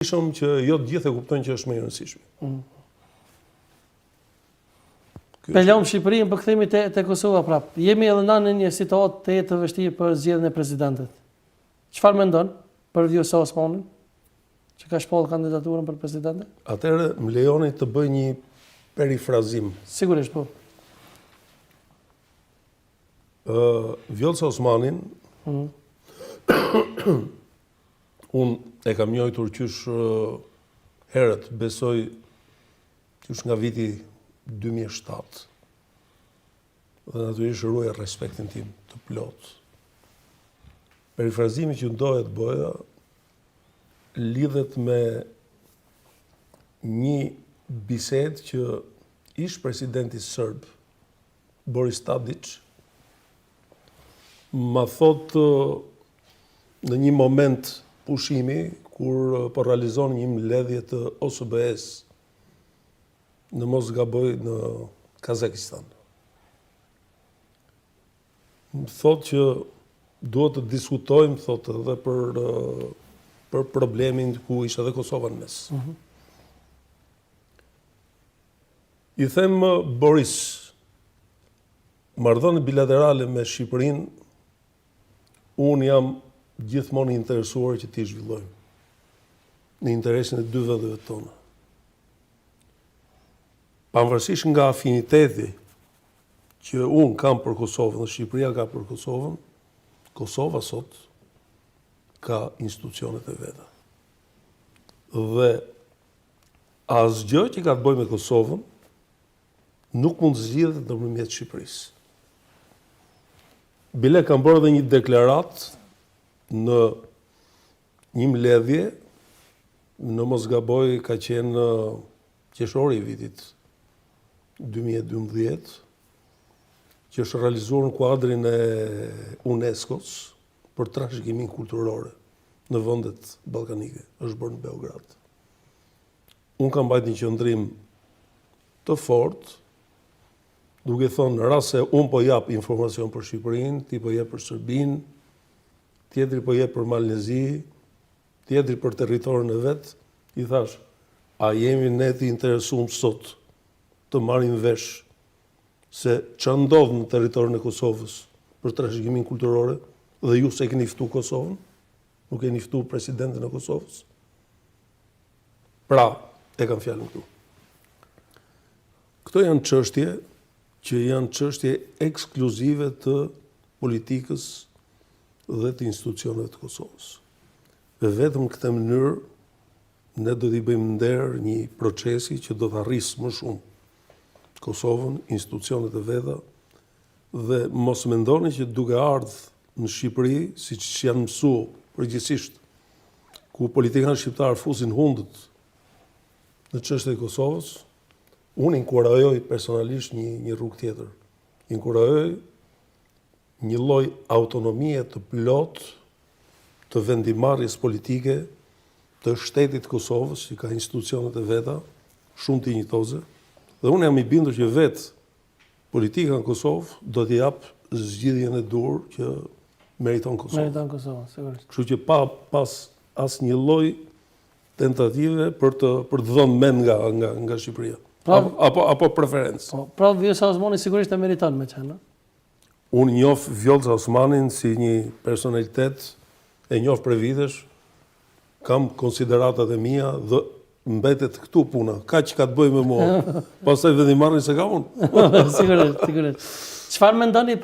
Shumë që jo të gjithë e kuptojnë që është më e rëndësishme. Pe lëm Shqipërinë, për kthehemi te Kosova prap. Jemi edhe na në një situatë të vështirë për zgjedhjen e presidentit. Çfarë mendon për Vjosa Osmanin, që ka shpallur kandidaturën për presidente? Atëherë më lejoni të bëj një perifrazim. Sigurisht, po. Vjosa Osmanin, unë e kam njohur qysh herët, besoj qysh nga viti 2007. Dhe natyrisht ruaj respektin tim të plot. Perifrazimi që ndohet bëja lidhet me një bisedë që ish presidenti serb Boris Tadić ma thot në një moment pushimi kur po realizon një mbledhje të OSBE-s në mos gaboj në Kazakistan. Më thot që duhet të diskutojmë, thot, edhe për problemin ku ishte edhe Kosova në mes. I them Boris, marrëdhënie bilaterale me Shqipërinë, unë jam gjithmonë i interesuar që ti zhvillojmë në interesin e dy vendeve tona. Pavarësisht nga afiniteti që unë kam për Kosovën dhe Shqipëria ka për Kosovën, Kosova sot ka institucionet e veta. Dhe asgjë që ka të bëjë me Kosovën nuk mund zgjidhet nëpërmjet Shqipërisë. Bile kam bërë edhe një deklarat në një mbledhje, në mos gaboj ka qenë qershori i vitit 2012, që është realizuar në kuadrin e UNESCO-s për trashëgiminë kulturore në vendet ballkanike, është bërë në Beograd. Unë kam mbajtur një qendrim të fortë, duke thonë në rast se unë po jap informacion për Shqipërinë, ti po jep për Serbinë, tjetri po jep për Malnezi, tjetri për territorin e vet, i thash, a jemi ne të interesuar sot të marrim vesh se ç'a ndodh në territorin e Kosovës për trashëgiminë kulturore dhe ju se keni ftu Kosovën, nuk keni ftu presidentin e Kosovës. Pra, e kam fjalën këtu. Këto janë çështje që janë çështje ekskluzive të politikës dhe të institucioneve të Kosovës. Dhe vetëm këtë mënyrë ne do t'i bëjmë nder një procesi që do të arrisë më shumë Kosovën, institucionet e veta, dhe mos mendoni që duke ardhur në Shqipëri, siç janë mësuar përgjithsisht, ku politikanë shqiptarë fusin hundët në çështjen e Kosovës, unë inkurajoj personalisht një rrugë tjetër. Inkurajoj një lloj autonomie të plot të vendimarrjes politike të shtetit Kosovës, që ka institucionet e veta, shumë të injitoze, dhe unë jam i bindur që vetë politika në Kosovë do t'i jap zgjidhjen e dur që meriton Kosova. Meriton Kosova, sigurisht. Kështu që pa pas asnjë lloj tentative për të dhënë mend nga Shqipëria. Apo preferencë. Pra Vjosa Osmani sigurisht e meriton me qenë. Unë njoh Vjosa Osmanin si një personalitet, e njoh për vitesh, kam konsideratat e mia dhe mbetet këtu puna. Kaq ka të bëjë me mua. Pastaj vendimarrjen se ka unë. Sigurisht. Çfarë mendoni